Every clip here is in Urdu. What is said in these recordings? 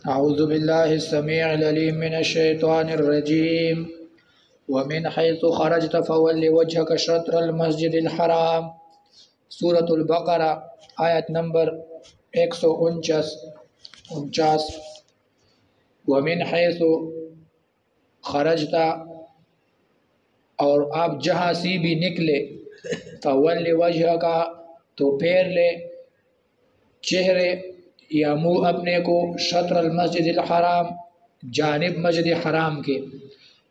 اعوذ باللہ السمیع العلیم من الشیطان الرجیم ومن حیث خرجت فول وجهك شطر المسجد الحرام۔ سورة البقرہ آیت نمبر 149۔ ومن حیث خرجت، اور آپ جہاں سے بھی نکلے، فول وجهك، تو پھیر لے چہرے یا منہ اپنے کو، شطر المسجد الحرام، جانب مسجد حرام کے،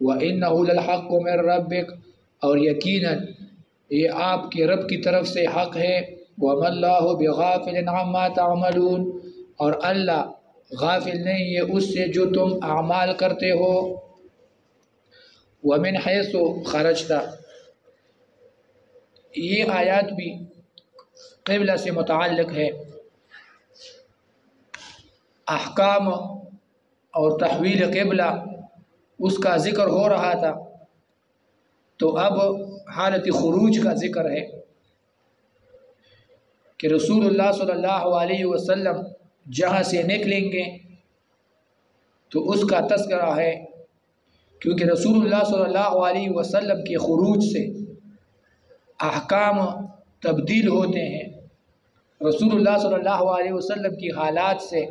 وَإِنَّهُ لَلْحَقُّ مِن رَبِّكَ، اور یقیناً یہ آپ کے رب کی طرف سے حق ہے، وَمَا اللَّهُ بِغَافِلٍ عَمَّا تَعْمَلُونَ، اور اللہ غافل نہیں ہے اس سے جو تم اعمال کرتے ہو۔ وَمِنْ حَيْثُ خَرَجْتَ، یہ آیات بھی قبلہ سے متعلق ہے۔ احکام اور تحویل قبلہ اس کا ذکر ہو رہا تھا، تو اب حالت خروج کا ذکر ہے کہ رسول اللہ صلی اللہ علیہ وسلم جہاں سے نکلیں گے تو اس کا تذکرہ ہے، کیونکہ رسول اللہ صلی اللہ علیہ وسلم کے خروج سے احکام تبدیل ہوتے ہیں، رسول اللہ صلی اللہ علیہ وسلم کی حالات سے۔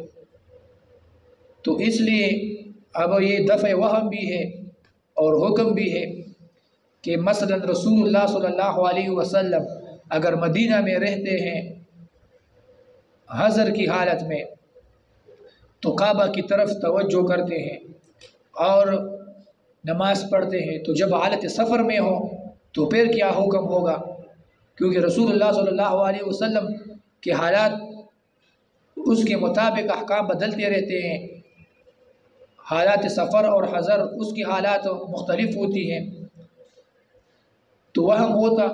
تو اس لیے اب یہ دفع وہم بھی ہے اور حکم بھی ہے کہ مثلا رسول اللہ صلی اللہ علیہ وسلم اگر مدینہ میں رہتے ہیں حضر کی حالت میں تو کعبہ کی طرف توجہ کرتے ہیں اور نماز پڑھتے ہیں، تو جب حالت سفر میں ہو تو پھر کیا حکم ہوگا؟ کیونکہ رسول اللہ صلی اللہ علیہ وسلم کے حالات اس کے مطابق احکام بدلتے رہتے ہیں، حالات سفر اور حضر اس کی حالات مختلف ہوتی ہیں، تو وہم ہوتا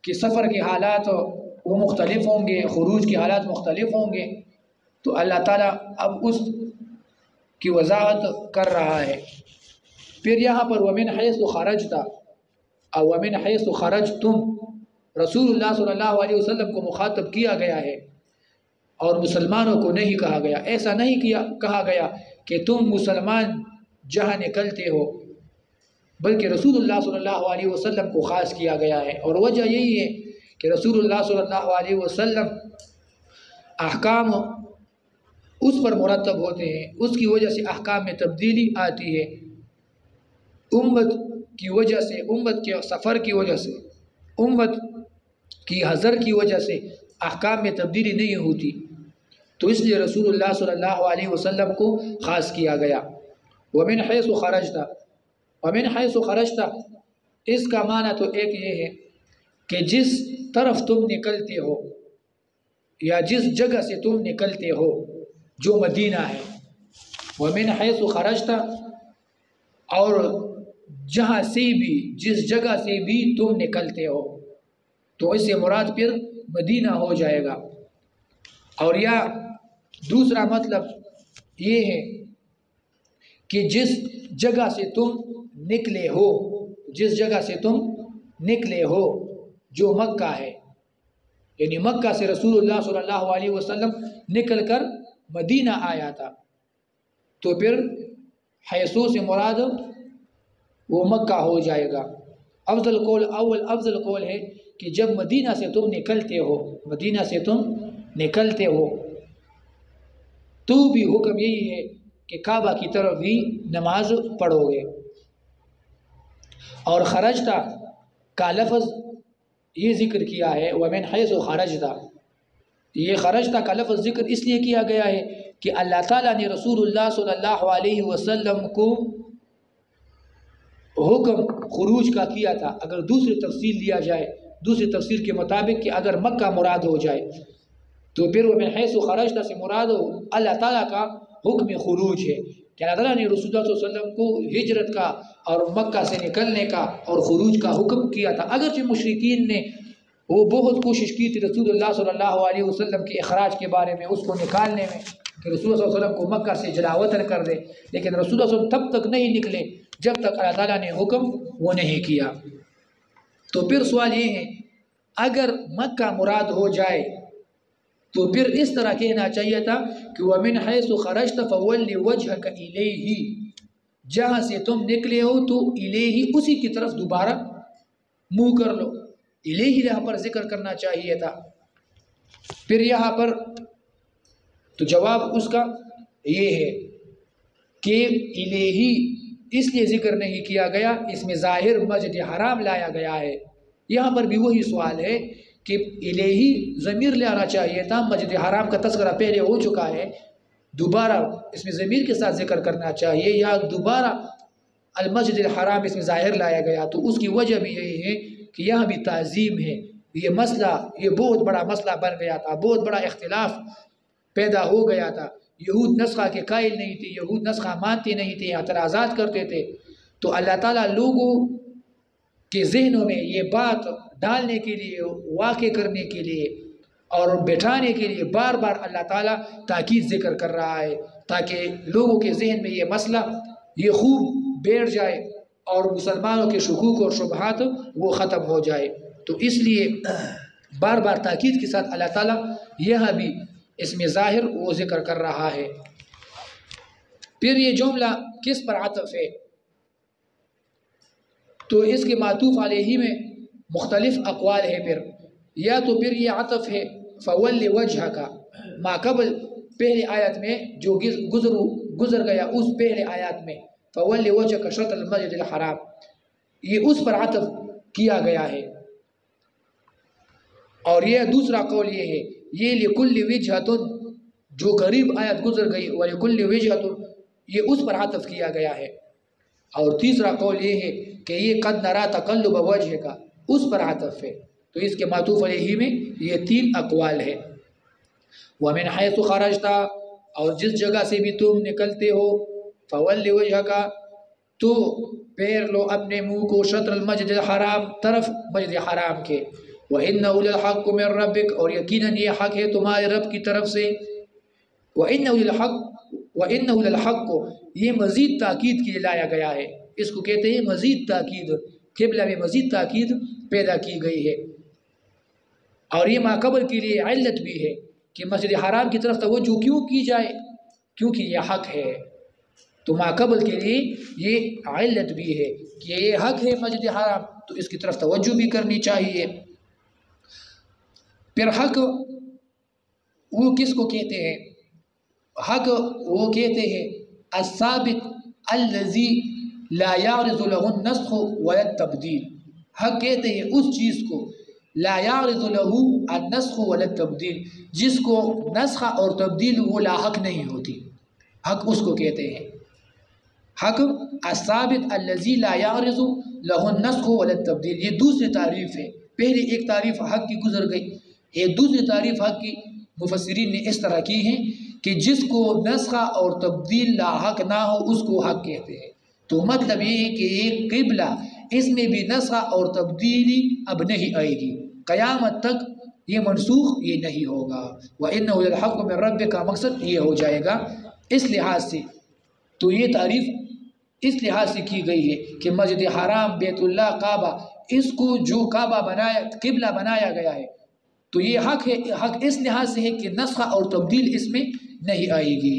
کہ سفر کے حالات وہ مختلف ہوں گے، خروج کے حالات مختلف ہوں گے، تو اللہ تعالیٰ اب اس کی وضاحت کر رہا ہے۔ پھر یہاں پر وَمِنْ حَيْثُ خَرَجْتَ اور وَمِنْ حَيْثُ خَرَجْتُمْ، رسول اللہ صلی اللہ علیہ وسلم کو مخاطب کیا گیا ہے اور مسلمانوں کو نہیں کہا گیا۔ ایسا نہیں کہا گیا کہ تم مسلمان جہاں نکلتے ہو، بلکہ رسول اللہ صلی اللہ علیہ وسلم کو خاص کیا گیا ہے، اور وجہ یہی ہے کہ رسول اللہ صلی اللہ علیہ وسلم احکام اس پر مرتب ہوتے ہیں، اس کی وجہ سے احکام میں تبدیلی آتی ہے، امت کی وجہ سے، امت کے سفر کی وجہ سے، امت کی حضر کی وجہ سے احکام میں تبدیلی نہیں ہوتی، تو اس لیے رسول اللہ صلی اللہ علیہ وسلم کو خاص کیا گیا۔ وَمِنْ حَيْثُ خَرَجْتَ، وَمِنْ حَيْثُ خَرَجْتَ، اس کا معنی تو ایک یہ ہے کہ جس طرف تم نکلتے ہو یا جس جگہ سے تم نکلتے ہو جو مدینہ ہے، وَمِنْ حَيْثُ خَرَجْتَ، اور جہاں سے بھی، جس جگہ سے بھی تم نکلتے ہو، تو اس سے مراد پھر مدینہ ہو جائے گا۔ اور یا دوسرا مطلب یہ ہے کہ جس جگہ سے تم نکلے ہو، جس جگہ سے تم نکلے ہو جو مکہ ہے، یعنی مکہ سے رسول اللہ صلی اللہ علیہ وسلم نکل کر مدینہ آیا تھا، تو پھر حیثو سے مراد وہ مکہ ہو جائے گا۔ افضل قول ہے کہ جب مدینہ سے تم نکلتے ہو، مدینہ سے تم نکلتے ہو تو بھی حکم یہی ہے کہ کعبہ کی طرف بھی نماز پڑھو گے۔ اور خرجتا کا لفظ یہ ذکر کیا ہے، وَمِنْ حَيْثُ خَرَجْتَ، یہ خرجتا کا لفظ ذکر اس لیے کیا گیا ہے کہ اللہ تعالیٰ نے رسول اللہ صلی اللہ علیہ وسلم کو حکم خروج کا کیا تھا۔ اگر دوسری تفسیر لیا جائے، دوسری تفسیر کے مطابق کہ اگر مکہ مراد ہو جائے تو پھر وَمِنْ حَيْثُ خَرَجْتَ سے مراد اللہ تعالیٰ کا حکم خروج ہے کہ اللہ تعالیٰ نے رسول اللہ صلی اللہ علیہ وسلم کو ہجرت کا اور مکہ سے نکلنے کا اور خروج کا حکم کیا تھا، اگرچہ مشرکین نے وہ بہت کوشش کی تھی رسول اللہ صلی اللہ علیہ وسلم کے اخراج کے بارے میں، اس کو نکالنے میں، کہ رسول اللہ صلی اللہ علیہ وسلم کو مکہ سے جلاوطن کر دے، لیکن رسول اللہ صلی اللہ علیہ وسلم تب تک نہیں نکلے جب تک اللہ تعالیٰ نے حکم وہ نہیں کیا۔ تو پھر سوال یہ ہے اگر مکہ مراد ہو جائے تو پھر اس طرح کہنا چاہیے تھا کہ وَمِنْ حَيْثُ خَرَجْتَ فَوَلِّ وَجْهَكَ إِلَيْهِ، جہاں سے تم نکلے ہو تو الیہ اسی کی طرف دوبارہ منہ کر لو. الیہ یہاں پر ذکر کرنا چاہیے تھا. پھر یہاں پر تو جواب اس کا یہ ہے کہ الیہ اس لیے ذکر نہیں کیا گیا، اس میں ظاہر مسجد حرام لایا گیا ہے. یہاں پر بھی وہی سوال ہے کہ الیہ ضمیر لانا چاہیے تھا، مسجد حرام کا تذکرہ پہلے ہو چکا ہے، دوبارہ اس میں ضمیر کے ساتھ ذکر کرنا چاہیے، یا دوبارہ المسجد الحرام اس میں ظاہر لایا گیا. تو اس کی وجہ بھی یہی ہے کہ یہاں بھی تعظیم ہے. یہ مسئلہ یہ بہت بڑا مسئلہ بن گیا تھا، بہت بڑا اختلاف پیدا ہو گیا تھا. یہود نسخہ کے قائل نہیں تھے، یہود نسخہ مانتے نہیں تھے، اعتراضات کرتے تھے. تو اللہ تعالیٰ لوگوں کے ذہنوں میں یہ بات ڈالنے کے لیے، واقع کرنے کے لیے اور بٹھانے کے لیے بار بار اللہ تعالیٰ تاکید ذکر کر رہا ہے، تاکہ لوگوں کے ذہن میں یہ مسئلہ یہ خوب بیٹھ جائے اور مسلمانوں کے شکوک اور شبہات وہ ختم ہو جائے. تو اس لیے بار بار تاکید کے ساتھ اللہ تعالیٰ یہاں بھی اس میں ظاہر وہ ذکر کر رہا ہے. پھر یہ جملہ کس پر عطف ہے؟ تو اس کے معطوف علیہ میں مختلف اقوال ہے. یا تو پھر یہ عطف ہے فَوَلِّ وَجْهَكَ، ما قبل پہلے آیت میں جو گزر گیا اس پہلے آیات میں فَوَلِّ وَجْهَكَ شَطْرَ الْمَسْجِدِ الْحَرَامِ، یہ اس پر عطف کیا گیا ہے. اور یہ دوسرا قول یہ ہے یہ لِكُلِّ وِجْهَةٌ جو قریب آیت گزر گئی وَلِكُلِّ وِجْهَةٌ یہ اس پر عطف کیا گیا ہے. اور تیسرا قول یہ ہے کہ یہ قَدْ نَرَا تَقَلُّبَ وَجْهِكَ اس پر عطف ہے. تو اس کے معطوف علیہ میں یہ تین اقوال ہے. وَمِنْ حَيْثُ خَرَجْتَ اور جس جگہ سے بھی تم نکلتے ہو فَوَلِّ وَجْهَكَ تو پھیر لو اپنے منہ کو شطر المسجد الحرام طرف مسجد حرام کے. وَإِنَّهُ لَلْحَقُّ مِنْ رَبِّكَ اور یقیناً یہ حق ہے تمہارے رب کی طرف سے. وَإِنَّهُ لَلْحَقُّ یہ مزید تاکید کے لیے لایا گیا ہے. اس کو کہتے ہیں مزید تاکید، قبلہ میں مزید تاکید پیدا کی گئی ہے. اور یہ ماقبل کے لیے علت بھی ہے کہ مسجد حرام کی طرف توجہ کیوں کی جائے، کیونکہ یہ حق ہے. تو ماقبل کے لیے یہ علت بھی ہے کہ یہ حق ہے مسجد حرام، تو اس کی طرف توجہ بھی کرنی چاہیے. پھر حق وہ کس کو کہتے ہیں؟ حق وہ کہتے ہیں الثابت الذی لا یعرض له النسخ ولا التبدیل. حق کہتے ہیں اس چیز کو لا یعرض له النسخ ولا التبدیل جس کو نسخ اور تبدیل وہ لاحق نہیں ہوتی، حق اس کو کہتے ہیں. حق الثابت الذی لا یعرض له النسخ ولا التبدیل یہ دوسری تعریف ہے. پہلے ایک تعریف حق کی گزر گئی، ایک دوسری تعریف حق کی مفسرین نے اس طرح کی ہے کہ جس کو نسخ اور تبدیل لاحق نہ ہو اس کو حق کہتے ہیں. تو مطلب یہ ہے کہ ایک قبلہ اس میں بھی نسخ اور تبدیلی اب نہیں آئے گی، قیامت تک یہ منسوخ یہ نہیں ہوگا. وَإِنَّهُ لَلْحَقُّ مِنْ رَبِّكَ کا مقصد یہ ہو جائے گا. اس لحاظ سے تو یہ تعریف اس لحاظ سے کی گئی ہے کہ مسجد حرام بیت اللہ کعبہ اس کو جو کعبہ بنایا قبلہ بنایا گیا ہے تو یہ حق ہے. حق اس لحاظ سے ہے کہ نسخ اور تبدیل اس میں نہیں آئے گی.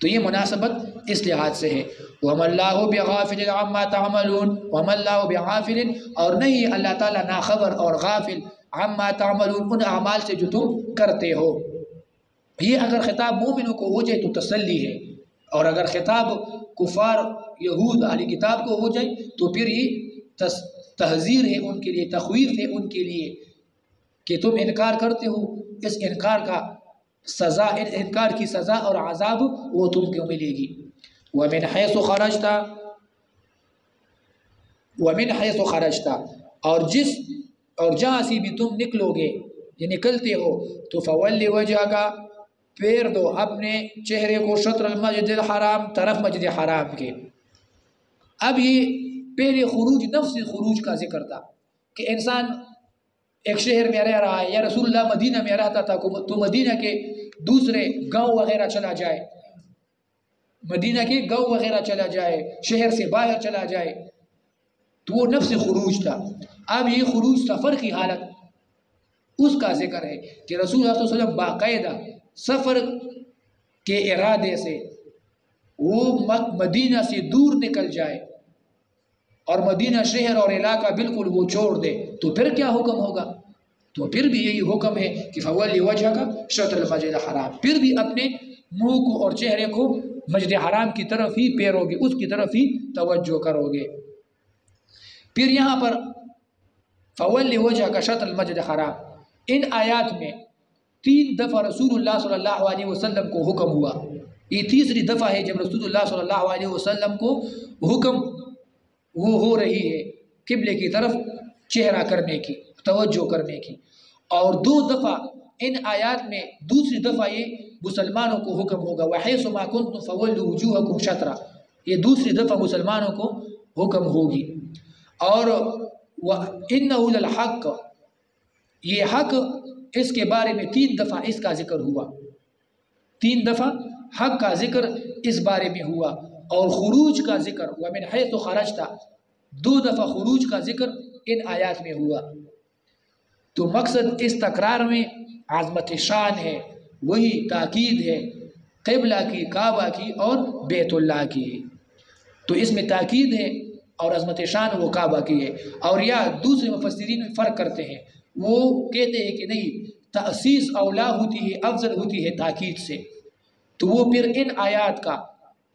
تو یہ مناسبت اس لحاظ سے ہے. وَمَا اللَّهُ بِغَافِلٍ عَمَّا تَعْمَلُونَ وَمَا اللَّهُ بِغَافِلٍ اور نہیں اللہ تعالیٰ ناخبر اور غافل عَمَّا تَعْمَلُونَ ان اعمال سے جو تم کرتے ہو. یہ اگر خطاب مومنوں کو ہو جائے تو تسلی ہے، اور اگر خطاب کفار یہود اہل کتاب کو ہو جائے تو پھر یہ تحذیر ہے ان کے لیے، تخویف ہے ان کے لیے کہ تم انکار کرتے ہو. اس انکار کا سزا، انکار کی سزا اور عذاب وہ تم کو ملے گی. وَمِنْ حَيْثُ خَرَجْتَ اور جہاں سے بھی تم نکلو گے یہ نکلتے ہو تو فَوَلِّ وَجْهَكَ پھیر دو اپنے چہرے کو شطر المسجد الحرام طرف مسجد حرام کے. اب یہ پہلے خروج نفس خروج کا ذکر تھا کہ انسان ایک شہر میں رہ رہا ہے، یا رسول اللہ مدینہ میں رہتا تھا تو مدینہ کے دوسرے گاؤں وغیرہ چلا جائے، مدینہ کے گاؤں وغیرہ چلا جائے، شہر سے باہر چلا جائے، تو وہ نفس خروج تھا. اب یہ خروج سفر کی حالت اس کا ذکر ہے کہ رسول اللہ صلی اللہ علیہ وسلم باقاعدہ سفر کے ارادے سے وہ مدینہ سے دور نکل جائے اور مدینہ شہر اور علاقہ بالکل وہ چھوڑ دے، تو پھر کیا حکم ہوگا؟ تو پھر بھی یہی حکم ہے کہ فَوَلِّ وَجْهَكَ شَطْرَ الْمَسْجِدِ الْحَرَامِ، پھر بھی اپنے منہ کو اور چہرے کو مسجد حرام کی طرف ہی پھیرو گے، اس کی طرف ہی توجہ کرو گے۔ پھر یہاں پر فَوَلِّ وَجْهَكَ شَطْرَ الْمَسْجِدِ الْحَرَامِ، ان آیات میں 3 دفعہ رسول اللہ صلی اللہ علیہ وسلم کو حکم ہوا۔ یہ تیسری دفعہ ہے جب رسول اللہ صلی اللہ علیہ وسلم کو حکم وہ ہو رہی ہے قبلے کی طرف چہرہ کرنے کی، توجہ کرنے کی، اور 2 دفعہ ان آیات میں دوسری دفعہ یہ مسلمانوں کو حکم ہوگا وَحَيْثُ مَا كُنْتُمْ فَوَلُّوا وُجُوهَكُمْ شَطْرًا، یہ دوسری دفعہ مسلمانوں کو حکم ہوگی۔ اور وَإِنَّهُ لَلْحَقُّ، یہ حق، اس کے بارے میں 3 دفعہ اس کا ذکر ہوا، 3 دفعہ حق کا ذکر اس بارے میں ہوا، اور خروج کا ذکر وَمِنْ حَيْثُ خَرَجْتَ 2 دفعہ خروج کا ذکر ان آیات میں ہوا۔ تو مقصد اس تکرار میں عظمت شان ہے، وہی تاکید ہے قبلہ کی، کعبہ کی اور بیت اللہ کی، تو اس میں تاکید ہے اور عظمت شان وہ کعبہ کی ہے۔ اور یا دوسرے مفسرین میں فرق کرتے ہیں، وہ کہتے ہیں کہ نہیں، تأسیس اولا ہوتی ہے، افضل ہوتی ہے تاکید سے، تو وہ پھر ان آیات کا،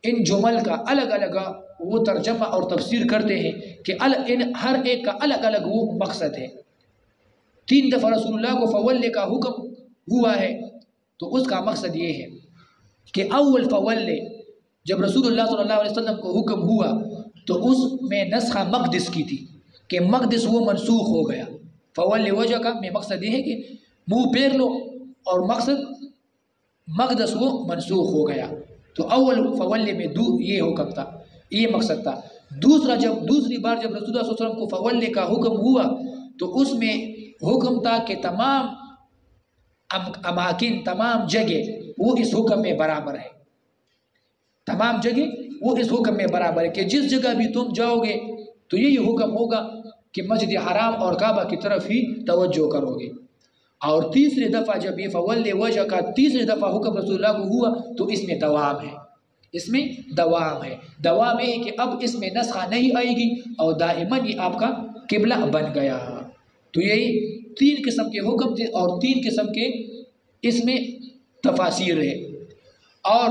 ان جمل کا الگ الگ وہ ترجمہ اور تفسیر کرتے ہیں کہ ان ہر ایک کا الگ الگ وہ مقصد ہے۔ 3 دفعہ رسول اللہ کو فولے کا حکم ہوا ہے، تو اس کا مقصد یہ ہے کہ اول فولے جب رسول اللہ صلی اللہ علیہ وسلم کو حکم ہوا تو اس میں نسخہ مقدس کی تھی کہ مقدس وہ منسوخ ہو گیا۔ فولے وجہ کا میں مقصد یہ ہے کہ منہ پھیر لو، اور مقصد مقدس وہ منسوخ ہو گیا، تو اول فولے میں یہ حکم تھا، یہ مقصد تھا۔ دوسری بار جب رسول اللہ صلی اللہ علیہ وسلم کو فولے کا حکم ہوا تو اس میں حکم تھا کہ تمام اماکن، تمام جگہ وہ اس حکم میں برابر ہے، تمام جگہ وہ اس حکم میں برابر ہے کہ جس جگہ بھی تم جاؤ گے تو یہی حکم ہوگا کہ مسجد حرام اور کعبہ کی طرف ہی توجہ کرو گے۔ اور تیسری دفعہ جب یہ فولے وجہ کا تیسری دفعہ حکم رسول اللہ کو ہوا تو اس میں دوام ہے، اس میں دوام ہے، دوام ہے کہ اب اس میں نسخہ نہیں آئے گی اور دائماً یہ آپ کا قبلہ بن گیا۔ تو یہی 3 قسم کے حکم تھے اور 3 قسم کے اس میں تفاسیر ہے۔ اور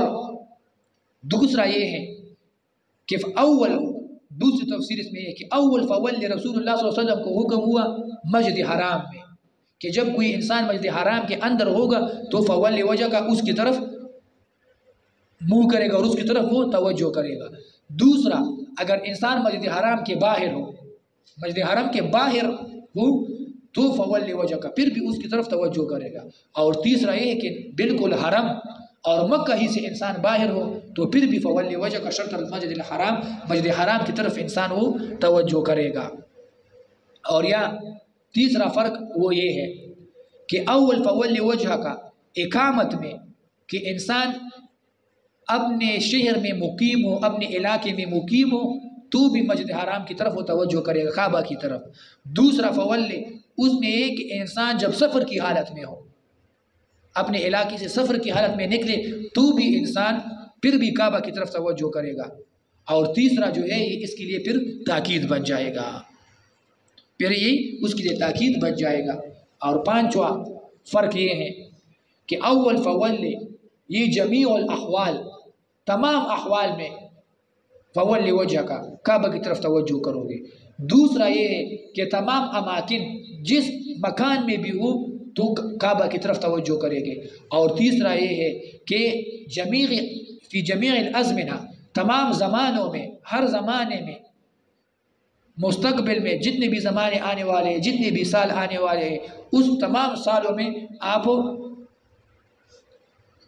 دوسرا یہ ہے کہ دوسری تفسیر اس میں یہ ہے کہ اول فول رسول اللہ صلی اللہ علیہ وسلم کو حکم ہوا مسجد حرام میں، کہ جب کوئی انسان مسجد حرام کے اندر ہوگا تو فول وجہ کا اس کی طرف منہ کرے گا اور اس کی طرف وہ توجہ کرے گا۔ دوسرا، اگر انسان مسجد حرام کے باہر ہو، مسجد حرام کے باہر ہو تو فول وجہ کا پھر بھی اس کی طرف توجہ کرے گا۔ اور تیسرا یہ ہے کہ بالکل حرم اور مکہ ہی سے انسان باہر ہو تو پھر بھی فول وجہ کا شطر المسجد الحرام، مسجد حرام کی طرف انسان وہ توجہ کرے گا۔ اور یا تیسرا فرق وہ یہ ہے کہ اول فول وجہ کا اقامت میں کہ انسان اپنے شہر میں مقیم ہو، اپنے علاقے میں مقیم ہو تو بھی مسجد حرام کی طرف وہ توجہ کرے گا، کعبہ کی طرف۔ دوسرا فولے اس میں ایک انسان جب سفر کی حالت میں ہو، اپنے علاقے سے سفر کی حالت میں نکلے تو بھی انسان پھر بھی کعبہ کی طرف توجہ کرے گا۔ اور تیسرا جو ہے یہ اس کے لیے پھر تاکید بن جائے گا، پھر یہ اس کے لیے تاکید بن جائے گا۔ اور پانچواں فرق یہ ہے کہ اول فولے یہ جمیع الاحوال، تمام احوال میں فول وجہ کا کعبہ کی طرف توجہ کرو گے۔ دوسرا یہ ہے کہ تمام اماکن جس مکان میں بھی ہو تو کعبہ کی طرف توجہ کرے گے۔ اور تیسرا یہ ہے کہ فی جمیع الازمنہ، تمام زمانوں میں، ہر زمانے میں، مستقبل میں جتنے بھی زمانے آنے والے ہیں، جتنے بھی سال آنے والے ہیں، اس تمام سالوں میں آپ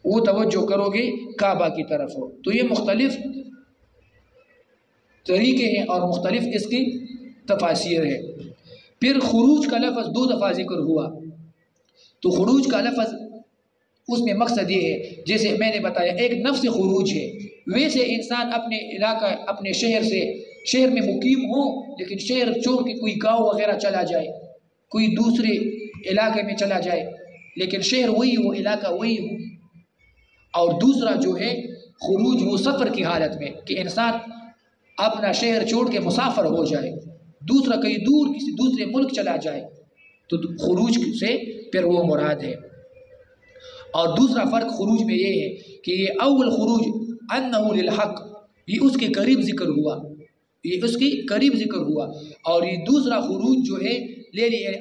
وہ توجہ کرو گے کعبہ کی طرف ہو۔ تو یہ مختلف طریقے ہیں اور مختلف اس کی تفاسیر ہے۔ پھر خروج کا لفظ 2 دفعہ ذکر ہوا، تو خروج کا لفظ اس میں مقصد یہ ہے جیسے میں نے بتایا ایک نفس خروج ہے، ویسے انسان اپنے علاقہ، اپنے شہر میں مقیم ہو لیکن شہر چھوڑ کے کوئی گاؤں وغیرہ چلا جائے، کوئی دوسرے علاقے میں چلا جائے لیکن شہر وہی ہو، علاقہ وہی ہو. اور دوسرا جو ہے خروج وہ سفر کی حالت میں کہ انسان اپنا شہر چھوڑ کے مسافر ہو جائے، دوسرا کہیں دور کسی دوسرے ملک چلا جائے تو خروج سے پھر وہ مراد ہے. اور دوسرا فرق خروج میں یہ ہے کہ یہ اول خروج انہ للحق، یہ اس کے قریب ذکر ہوا، یہ اس کی قریب ذکر ہوا. اور یہ دوسرا خروج جو ہے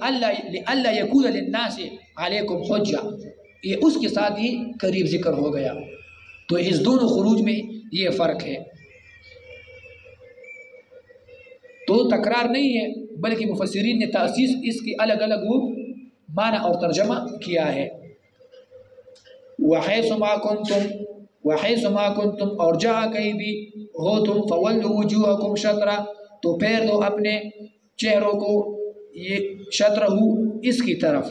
اللہ یکون للناس علیکم حجہ، یہ اس کے ساتھ ہی قریب ذکر ہو گیا. تو اس دونوں خروج میں یہ فرق ہے. تو تکرار نہیں ہے بلکہ مفسرین نے تأسیس اس کی الگ الگ وہ معنی اور ترجمہ کیا ہے. وَحَيْثُ مَا كُنْتُمْ اور جہاں کہیں بھی ہو تم فَوَلُّوا وُجُوهَكُمْ شَطْرًا تو پھیر دو اپنے چہروں کو یہ شطرہ اس کی طرف،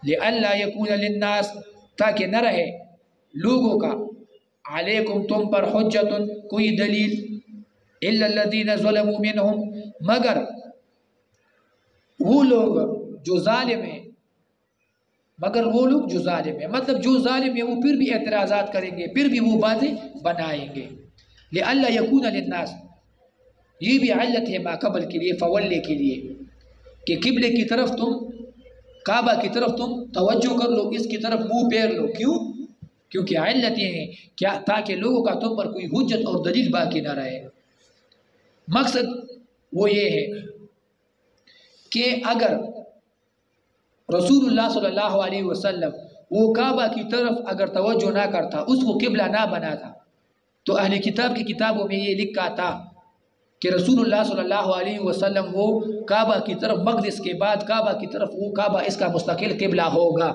لِأَلَّا يَكُونَ لِلنَّاسِ تاکہ نہ رہے لوگوں کا، علیکم تم پر حجتن کوئی دلیل، إِلَّا الَّذِينَ ظَلَمُوا مِنْهُمْ مگر وہ لوگ جو ظالم ہیں، مطلب جو ظالم ہیں وہ پھر بھی اعتراضات کریں گے، پھر بھی وہ باتیں بنائیں گے. لِأَلَّا يَكُونَ لِلنَّاسِ یہ بھی علت ہے ما قبل کے لیے، فولے کے لیے کہ قبلے کی طرف تم، کعبہ کی طرف تم توجہ کر لو، اس کی طرف منہ پھیر لو. کیوں؟ کیونکہ علت یہ ہے کیا تاکہ لوگوں کا تم پر کوئی حجت اور دلیل باقی نہ رہے. مقصد وہ یہ ہے کہ اگر رسول اللہ صلی اللہ علیہ وسلم وہ کعبہ کی طرف اگر توجہ نہ کرتا، اس کو قبلہ نہ بناتا، تو اہل کتاب کی کتابوں میں یہ لکھا تھا کہ رسول اللہ صلی اللہ علیہ وسلم وہ کعبہ کی طرف، مقدس کے بعد کعبہ کی طرف، وہ کعبہ اس کا مستقل قبلہ ہوگا.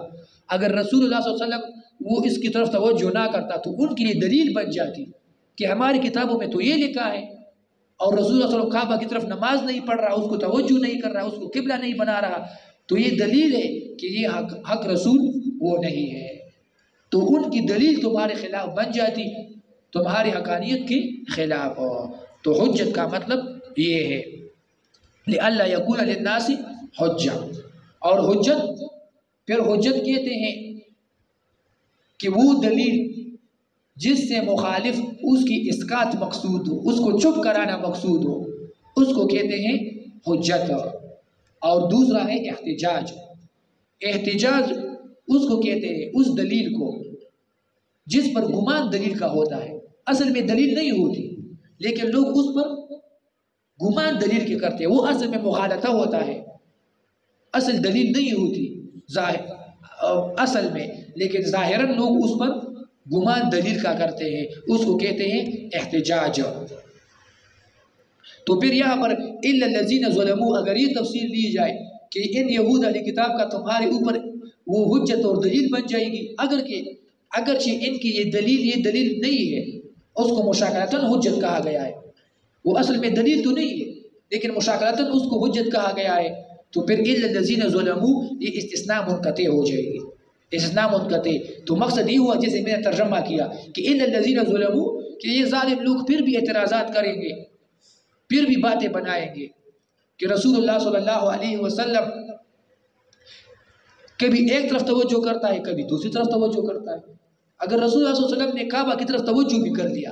اگر رسول اللہ صلی اللہ علیہ وسلم وہ اس کی طرف توجہ نہ کرتا تو ان کے لیے دلیل بن جاتی کہ ہماری کتابوں میں تو یہ لکھا ہے، اور رسول اللہ صلی اللہ علیہ وسلم کعبہ کی طرف نماز نہیں پڑھ رہا، اس کو توجہ نہیں کر رہا، اس کو قبلہ نہیں بنا رہا، تو یہ دلیل ہے کہ یہ حق رسول وہ نہیں ہے. تو ان کی دلیل تمہارے خلاف بن جاتی، تمہاری حقانیت کے خلاف ہو. تو حجت کا مطلب یہ ہے لِأَلَّا يَكُونَ لِلنَّاسِ حُجَّةٌ. اور حجت پھر حجت کہتے ہیں کہ وہ دلیل جس سے مخالف اس کی اسقاط مقصود ہو، اس کو چپ کرانا مقصود ہو، اس کو کہتے ہیں حجت. اور دوسرا ہے احتجاج. احتجاج اس کو کہتے ہیں اس دلیل کو جس پر گمان دلیل کا ہوتا ہے، اصل میں دلیل نہیں ہوتی لیکن لوگ اس پر گمان دلیل کے کرتے ہیں، وہ اصل میں مغالطہ ہوتا ہے، اصل دلیل نہیں ہوتی اصل میں، لیکن ظاہراً لوگ اس پر گمان دلیل کا کرتے ہیں، اس کو کہتے ہیں احتجاج. تو پھر یہاں پر اِلَّا الَّذِينَ ظَلَمُوا اگر یہ تفسیر دی جائے کہ ان یہود علی کتاب کا تمہارے اوپر وہ حجت اور دلیل بن جائے گی، اگرچہ ان کی یہ دلیل نہیں ہے، اس کو مشاکلتاً حجت کہا گیا ہے، وہ اصل میں دلیل تو نہیں ہے لیکن مشاکلتاً اس کو حجت کہا گیا ہے. تو پھر اِلَّا الَّذِينَ ظَلَمُوا یہ استثناء منقطع ہو جائے گی، استثناء منقطع. تو مقصد یہ ہوا جیسے میں نے ترجمہ کیا کہ اِلَّا الَّذِينَ ظَلَمُوا کہ یہ ظالم لوگ پھر بھی اعتراضات کریں گے، پھر بھی باتیں بنائیں گے کہ رسول اللہ صلی اللہ علیہ وسلم کبھی ایک طرف توجہ کرتا ہے، کبھی دوسری طرف توجہ کرتا ہے. اگر رسول اللہ صلی اللہ علیہ وسلم نے کعبہ کی طرف توجہ بھی کر لیا،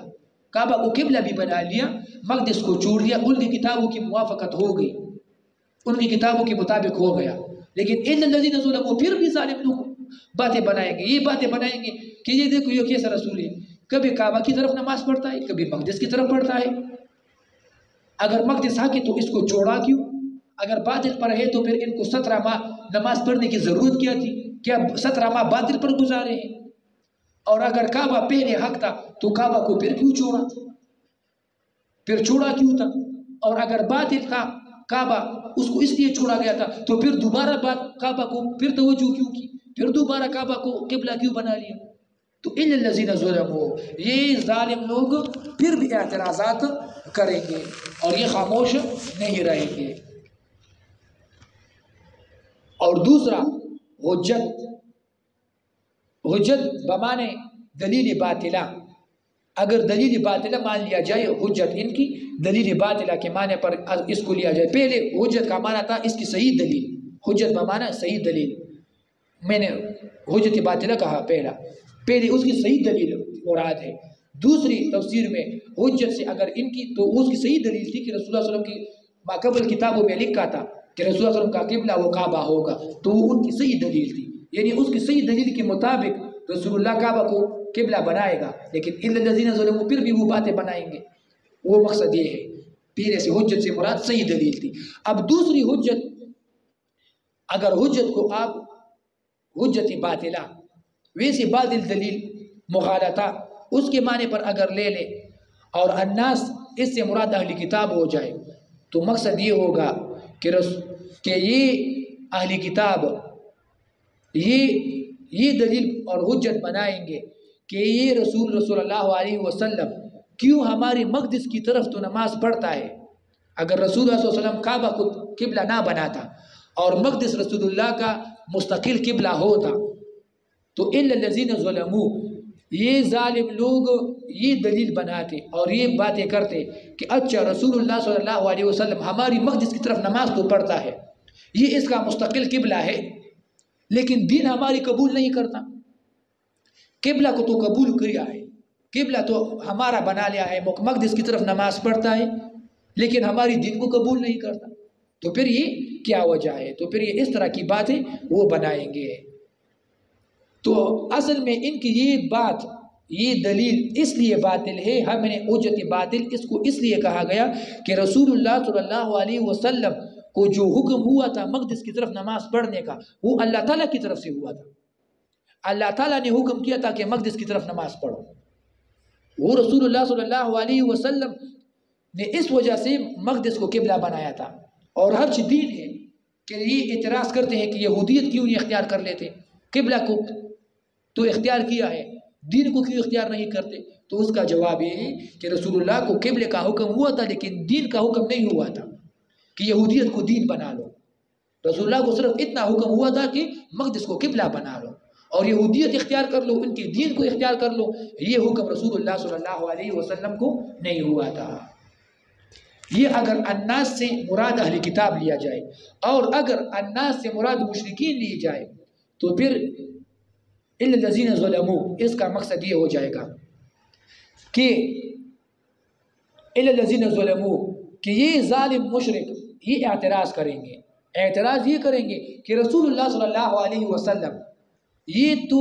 کعبہ کو قبلہ بھی بنا لیا، مقدس کو چھوڑ دیا، ان کی کتابوں کی موافقت ہو گئی، ان کی کتابوں کے مطابق ہو گیا، لیکن ان الذین ظلموا پھر بھی ظالم لوگ باتیں بنائیں گے. یہ باتیں بنائیں گے کہ یہ دیکھو یہ کیسا رسول ہے، کبھی کعبہ کی طرف نماز پڑھتا ہے، کبھی مقدس کی طرف پڑھتا ہے. اگر مقدس حق ہے تو اس کو چھوڑا کیوں؟ اگر باطل پر ہے تو پھر ان کو 17 ماہ نماز پڑھنے کی ضرورت کیا تھی؟ کیا 17 ماہ باطل پر گزارے ہیں؟ اور اگر کعبہ پہلے حق تھا تو کعبہ کو پھر کیوں چھوڑا؟ پھر چھوڑا کیوں تھا؟ اور اگر باطل تھا کعبہ اس کو اس لیے چھوڑا گیا تھا تو پھر دوبارہ کعبہ کو پھر توجہ کیوں کی؟ پھر دوبارہ کعبہ کو قبلہ کیوں بنا لیا؟ تو اِلَّا الَّذِينَ ظَلَمُوا یہ ظالم لوگ پھر بھی اعتراضات کریں گے اور یہ خاموش نہیں رہیں گے. اور دوسرا حجت بمانے دلیل باطلہ. اگر دلیل باطلہ مان لیا جائے حجت ان کی دلیل باطلہ کے معنی پر اس کو لیا جائے. پہلے حجت کا معنی تھا اس کی صحیح دلیل، حجت بمانا صحیح دلیل، میں نے حجت باطلہ کہا پہلے اس کی صحیح دلیل مراد ہے. دوسری تفسیر میں حجت سے اگر ان کی تو اس کی صحیح دلیل تھی کہ رسول اللہ صلی اللہ علیہ وسلم کی ماقبل کتابوں میں لکھا تھا کہ رسول اللہ صلی اللہ علیہ وسلم کا قبلہ وہ کعبہ ہوگا، تو وہ ان کی صحیح دلیل تھی. یعنی اس کی صحیح دلیل کے مطابق رسول اللہ کعبہ کو قبلہ بنائے گا، لیکن الا الذین ظلموا پھر بھی وہ باتیں بنائیں گے. وہ مقصد یہ ہے. پہلے سے حجت سے مراد صحیح دلیل تھی. اب دوسری حجت، اگر حجت کو آپ حجت باطلہ ویسے باطل دلیل مغالطہ اس کے معنی پر اگر لے لے اور الناس اس سے مراد اہلی کتاب ہو جائے، تو مقصد یہ ہوگا کہ یہ اہلی کتاب یہ دلیل اور حجت بنائیں گے کہ یہ رسول اللہ علیہ وسلم کیوں ہماری مقدس کی طرف تو نماز پڑھتا ہے. اگر رسول اللہ صلی اللہ علیہ وسلم کعبہ کو قبلہ نہ بناتا اور مقدس رسول اللہ کا مستقل قبلہ ہوتا، تو الا الذین ظلموا یہ ظالم لوگ یہ دلیل بناتے اور یہ باتیں کرتے کہ اچھا رسول اللہ صلی اللہ علیہ وسلم ہماری مقدس کی طرف نماز تو پڑھتا ہے، یہ اس کا مستقل قبلہ ہے، لیکن دین ہماری قبول نہیں کرتا. قبلہ کو تو قبول کیا ہے، قبلہ تو ہمارا بنا لیا ہے، مقدس کی طرف نماز پڑھتا ہے، لیکن ہماری دین کو قبول نہیں کرتا. تو پھر یہ کیا وجہ ہے؟ تو پھر یہ اس طرح کی باتیں وہ بنائیں گے. تو اصل میں ان کی یہ دلیل اس لیے باطل ہے. ہم نے حجت باطل اس کو اس لیے کہا گیا کہ رسول اللہ صلی اللہ علیہ وسلم کو جو حکم ہوا تھا مقدس کی طرف نماز پڑھنے کا، وہ اللہ تعالیٰ کی طرف سے ہوا تھا. اللہ تعالیٰ نے حکم کیا تھا کہ مقدس کی طرف نماز پڑھو. وہ رسول اللہ صلی اللہ علیہ وسلم نے اس وجہ سے مقدس کو قبلہ بنایا تھا. اور ہر دین ہے کہ یہ اعتراض کرتے ہیں کہ یہودیت کیوں نہیں اختیار کر لیتے، قبلہ کو تو اختیار کیا ہے، دین کو کیوں اختیار نہیں کرتے؟ تو اس کا جواب یہ ہے کہ رسول اللہ کو قبلے کا حکم ہوا تھا لیکن دین کا حکم نہیں ہوا تھا کہ یہودیت کو دین بنا لو. رسول اللہ کو صرف اتنا حکم ہوا تھا کہ مقدس کو قبلہ بنا لو اور یہودیت اختیار کر لو، ان کے دین کو اختیار کر لو. یہ حکم رسول اللہ صلی اللہ علیہ وسلم کو نہیں ہوا تھا. یہ اگر الناس سے مراد اہل کتاب لیا جائے، اور اگر الناس سے مراد مشرکین لی جائے تو پھر الا الذین ظلموا اس کا مقصد یہ ہو جائے گا کہ الا الذین ظلموا کہ یہ ظالم مشرک یہ اعتراض کریں گے. اعتراض یہ کریں گے کہ رسول اللہ صلی اللہ علیہ وسلم یہ تو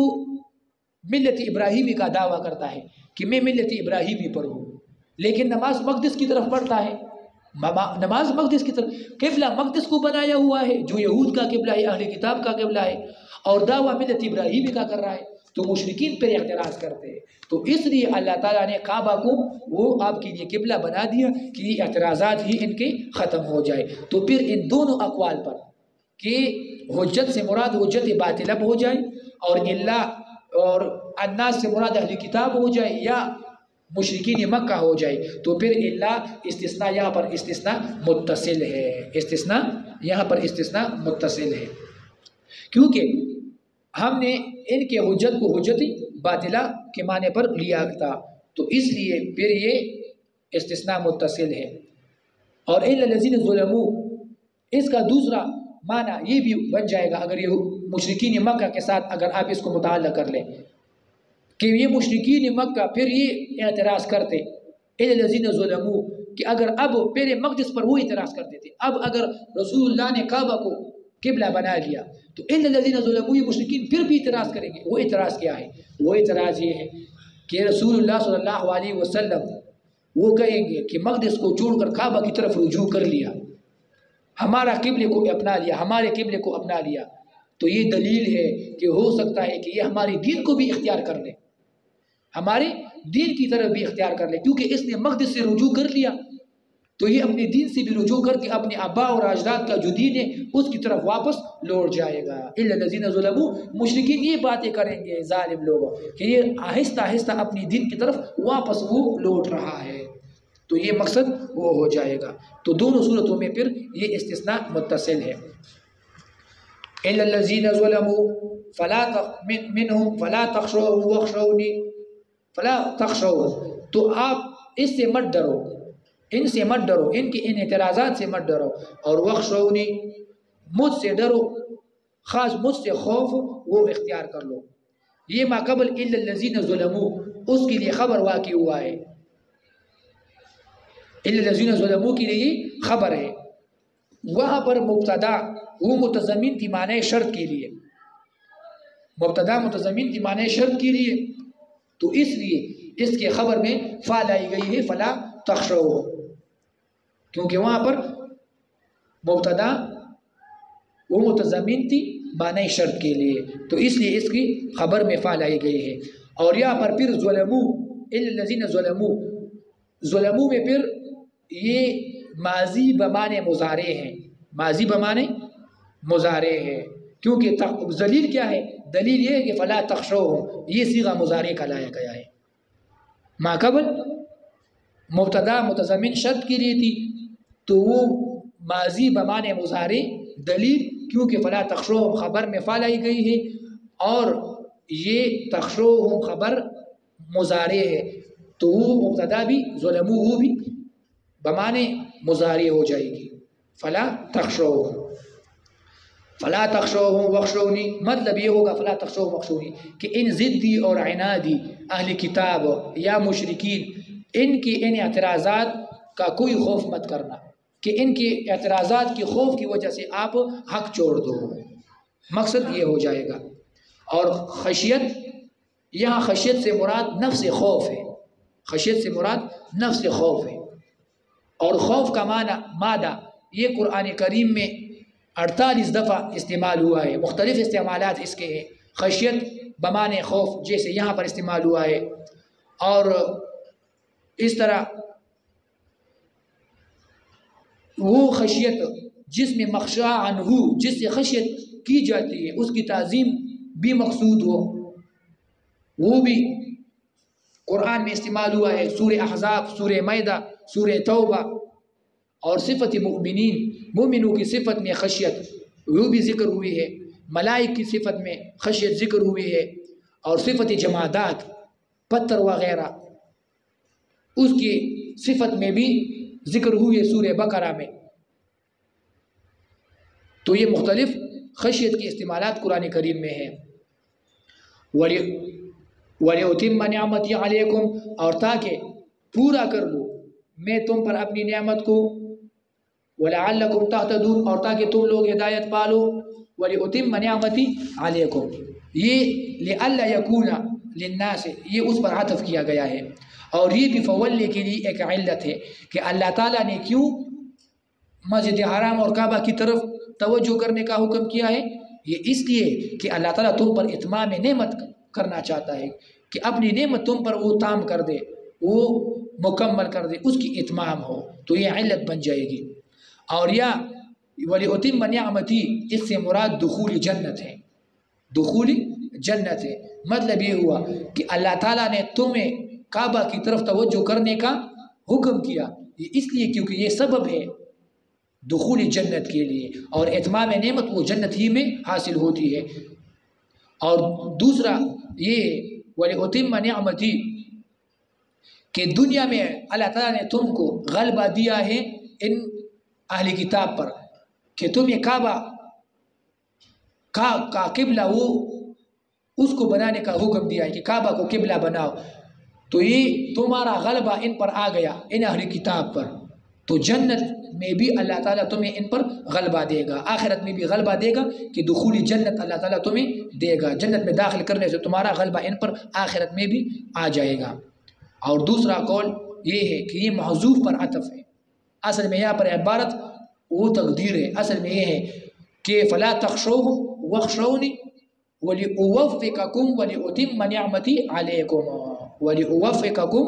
ملت ابراہیمی کا دعویٰ کرتا ہے کہ میں ملت ابراہیمی پر ہوں، لیکن نماز مقدس کی طرف پڑھتا ہے. نماز مقدس کی طرف، قبلہ مقدس کو بنایا ہوا ہے جو یہود کا قبلہ ہے، اہل کتاب کا قبلہ ہے، اور دعویٰ ملت ابراہیمی کا کر رہا ہے. تو مشرکین پر اعتراض کرتے ہیں. تو اس لیے اللہ تعالیٰ نے کعبہ کو وہ آپ کے لیے قبلہ بنا دیا کہ یہ اعتراضات ہی ان کے ختم ہو جائے. تو پھر ان دونوں اقوال پر کہ حجت سے مراد حجت باطلہ ہو جائے اور اللہ اور الناس سے مراد اہل کتاب ہو جائے یا مشرکین مکہ ہو جائے، تو پھر اللہ استثناء یہاں پر استثناء متصل ہے. استثناء یہاں پر استثناء متصل ہے کیونکہ ہم نے ان کے حجت کو حجت باطلہ کے معنی پر لیا تھا، تو اس لیے پھر یہ استثناء متصل ہے. اور الا الذین ظلموا اس کا دوسرا معنی یہ بھی بن جائے گا اگر یہ مشرکین مکہ کے ساتھ اگر آپ اس کو متعلق کر لیں کہ یہ مشرکین مکہ پھر یہ اعتراض کرتے الا الذین ظلموا کہ اگر اب پہلے مقدس پر وہ اعتراض کرتے تھے، اب اگر رسول اللہ نے کعبہ کو قبلہ بنا لیا تو الا الذین ظلموا یہ مشرکین پھر بھی اعتراض کریں گے. وہ اعتراض کیا ہے؟ وہ اعتراض یہ ہے کہ رسول اللہ صلی اللہ علیہ وسلم وہ کہیں گے کہ مقدس کو چھوڑ کر کعبہ کی طرف رجوع کر لیا، ہمارا قبلے کو اپنا لیا، ہمارے قبلے کو اپنا لیا. تو یہ دلیل ہے کہ ہو سکتا ہے کہ یہ ہمارے دین کو بھی اختیار کر لے، ہمارے دین کی طرف بھی اختیار کر لے، کیونکہ اس نے مقدس سے رجوع کر لیا تو یہ اپنے دین سے بھی رجوع کر کے اپنے آبا اور اجداد کا جو دین ہے اس کی طرف واپس لوٹ جائے گا. الا الذین ظلموا مشرکین یہ باتیں کریں گے ظالم لوگوں کہ یہ آہستہ آہستہ اپنی دین کی طرف واپس وہ لوٹ رہا ہے. تو یہ مقصد وہ ہو جائے گا. تو دونوں صورتوں میں پھر یہ استثناء متصل ہے. الا الذین ظلموا فلا منهم فلا تخشوهم واخشونی فلا تخشوا تو آپ اس سے مت ڈرو، ان سے مت ڈرو، ان کی ان اعتراضات سے مت ڈرو، اور واخشونی مجھ سے ڈرو، خاص مجھ سے خوف وہ اختیار کر لو۔ یہ ما قبل الا الذین ظلموا اس کے لیے خبر واقع ہوا ہے، الا الذین ظلموا کے لیے خبر ہے۔ وہاں پر مبتدا وہ متضمن تھی معنی شرط کے لیے، مبتدا متضمن تھی معنی شرط کے لیے، تو اس لیے اس کے خبر میں فا لائی گئی ہے فلا تخشوہ، کیونکہ وہاں پر مبتدا وہ متضمن تھی معنی شرط کے لیے، تو اس لیے اس کی خبر میں فا لائی گئی ہے۔ اور یہاں پر پھر ظلموا الا الذین ظلموا، ظلموا میں پھر یہ ماضی بمعنی مضارع ہے، ماضی بمعنی مضارع ہے، کیونکہ دلیل کیا ہے؟ دلیل یہ ہے کہ فلا تخشوہ یہ صیغہ مضارع کا لایا گیا ہے۔ ما قبل مبتدا متضمن شرط کے لیے تھی تو وہ ماضی بمعنی مضارع دلیل، کیونکہ فلا تخشوہ خبر میں فا لائی گئی ہے، اور یہ تخشوہ خبر مضارع ہے، تو وہ مبتدا بھی ظلموا وہ بھی بمعنی مضارع ہو جائے گی، فلا تخشوہ۔ فلا تخشوہ وخشونی مطلب یہ ہوگا فلا تخشوہ وخشونی کہ ان ضدی اور عنادی اہل کتاب یا مشرکین ان کی ان اعتراضات کا کوئی خوف مت کرنا، کہ ان کے اعتراضات کے خوف کی وجہ سے آپ حق چھوڑ دو، مقصد یہ ہو جائے گا۔ اور خشیت، یہاں خشیت سے مراد نفس خوف ہے، خشیت سے مراد نفس خوف ہے، اور خوف کا معنی مادہ یہ قرآن کریم میں 48 دفعہ استعمال ہوا ہے، مختلف استعمالات اس کے ہیں۔ خشیت بمعنی خوف جیسے یہاں پر استعمال ہوا ہے، اور اس طرح وہ خشیت جس میں مخشع عنہ جس سے خشیت کی جاتی ہے اس کی تعظیم بھی مقصود ہو، وہ بھی قرآن میں استعمال ہوا ہے۔ سورہ احزاب، سورہ مائدہ، سورہ توبہ، اور صفت مومنین، مومنوں کی صفت میں خشیت وہ بھی ذکر ہوئی ہے، ملائک کی صفت میں خشیت ذکر ہوئی ہے، اور صفت جمادات پتھر وغیرہ اس کی صفت میں بھی ذکر ہوئی ہے سورہ بقرہ میں۔ تو یہ مختلف خشیت کی استعمالات قرآن کریم میں ہیں۔ وَلِأُتِمَّ نِعْمَتِي عَلَيْكُمْ، اور تاکہ پورا کر لوں میں تم پر اپنی نعمت کو، وَلَعَلَّكُمْ تَهْتَدُونَ، اور تاکہ تم لوگ ہدایت پالو۔ وَلِأُتِمَّ نِعْمَتِي عَلَيْكُمْ، یہ لِأَلَّا يَكُونَ لِلنَّاسِ یہ اس پر عطف کیا گیا ہے، اور یہ بھی فولے کے لیے ایک علت ہے کہ اللہ تعالیٰ نے کیوں مسجد حرام اور کعبہ کی طرف توجہ کرنے کا حکم کیا ہے؟ یہ اس لیے کہ اللہ تعالیٰ تم پر اتمام نعمت کرنا چاہتا ہے، کہ اپنی نعمت تم پر وہ تام کر دے، وہ مکمل کر دے، اس کی اتمام ہو، تو یہ علت بن جائے گی۔ اور یا وَلِأُتِمَّ نِعْمَتِي اس سے مراد دخول جنت ہے، دخول جنت ہے، مطلب یہ ہوا کہ اللہ تعالیٰ نے تمہیں کعبہ کی طرف توجہ کرنے کا حکم کیا، یہ اس لیے کیونکہ یہ سبب ہے دخول جنت کے لیے، اور اتمام نعمت وہ جنت ہی میں حاصل ہوتی ہے۔ اور دوسرا یہ وَلِأُتِمَّ نِعْمَتِي کہ دنیا میں اللہ تعالیٰ نے تم کو غلبہ دیا ہے ان اہل کتاب پر، کہ تم یہ کعبہ کا قبلہ وہ اس کو بنانے کا حکم دیا ہے کہ کعبہ کو قبلہ بناؤ، تو یہ تمہارا غلبہ ان پر آ گیا، ان اہل کتاب پر، تو جنت میں بھی اللہ تعالیٰ تمہیں ان پر غلبہ دے گا، آخرت میں بھی غلبہ دے گا، کہ دخولی جنت اللہ تعالیٰ تمہیں دے گا، جنت میں داخل کرنے سے تمہارا غلبہ ان پر آخرت میں بھی آ جائے گا۔ اور دوسرا قول یہ ہے کہ یہ محذوف پر عطف ہے، اصل میں یہاں پر عبارت وہ تقدیر ہے، اصل میں یہ ہے کہ فلا تخشوهم واخشونی وَلِأُوَفِّقَكُمْ وَلِأُتِمَّ نِعْمَتِي عَلَيْكُمْ وَلِأُوَفِّقَكُمْ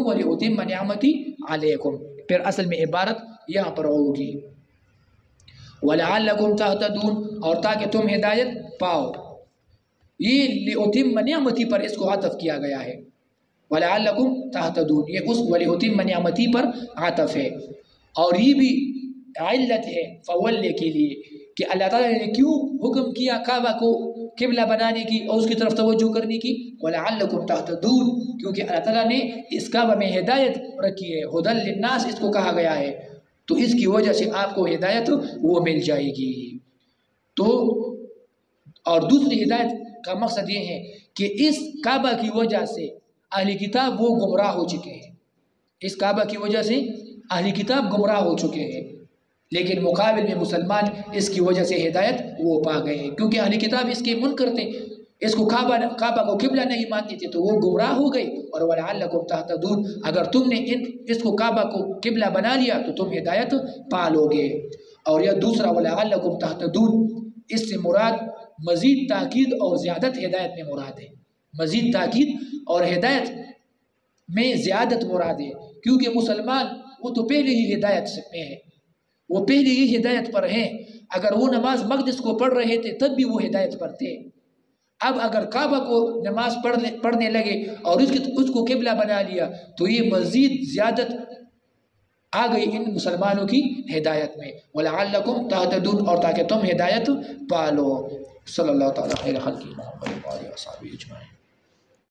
وَلِأُتِمَّ نِعْمَتِي عَلَيْكُمْ، پھر اصل میں عبارت یہاں پر ہوگی وَلَعَلَّكُمْ تَهْتَدُونَ، اور تاکہ تم ہدایت پاؤ۔ یہ لِأُتِمَّ نِعْمَتِي پر اس کو عطف کیا گیا ہے، وَلَعَلَّكُمْ تَهْتَدُونَ یہ اس وَلِأُتِمَّ نِعْمَتِي پر عطف ہے، اور یہ بھی علت ہے فولے کے لیے کہ اللہ تعالیٰ نے کیوں حکم کیا کعبہ کو قبلہ بنانے کی اور اس کی طرف توجہ کرنے کی، وَلَعَلَّكُمْ تَهْتَدُونَ کیونکہ اللہ تعالیٰ نے اس کعبہ میں ہدایت رکھی ہے، ہدی للناس اس کو کہا گیا ہے، تو اس کی وجہ سے آپ کو ہدایت وہ مل جائے گی۔ تو اور دوسری ہدایت کا مقصد یہ ہے کہ اس کعبہ کی وجہ سے اہل کتاب وہ گمراہ ہو چکے ہیں، اس کعبہ کی وجہ سے اہل کتاب گمراہ ہو چکے ہیں، لیکن مقابل میں مسلمان اس کی وجہ سے ہدایت وہ پا گئے ہیں، کیونکہ اہل کتاب اس کے منکر تھے، اس کو کعبہ کو قبلہ نہیں مانتے تھے، تو وہ گمراہ ہو گئے۔ اور وَلَعَلَّكُمْ تَهْتَدُونَ، اگر تم نے اس کو کعبہ کو قبلہ بنا لیا تو تم ہدایت پا لو گے۔ اور یہ دوسرا وَلَعَلَّكُمْ تَهْتَدُونَ، اس سے مراد مزید تاکید اور زیادت ہدایت میں مراد ہے، مزید تاکید اور ہدایت میں زیادت مراد ہے، کیونکہ مسلمان وہ تو پہلے ہی ہدایت میں ہے، وہ پہلے ہی ہدایت پر ہیں۔ اگر وہ نماز مقدس کو پڑھ رہے تھے تب بھی وہ ہدایت پر تھے، اب اگر کعبہ کو نماز پڑھنے لگے اور اس کو قبلہ بنا لیا تو یہ مزید زیادت آ گئی ان مسلمانوں کی ہدایت میں۔ وَلَعَلَّكُمْ تَهْتَدُونَ، اور تاکہ تم ہدایت پالو۔ صلی اللہ تعالیٰ خیر خلقہ محمد وآلہ وصحبہ اجمعین۔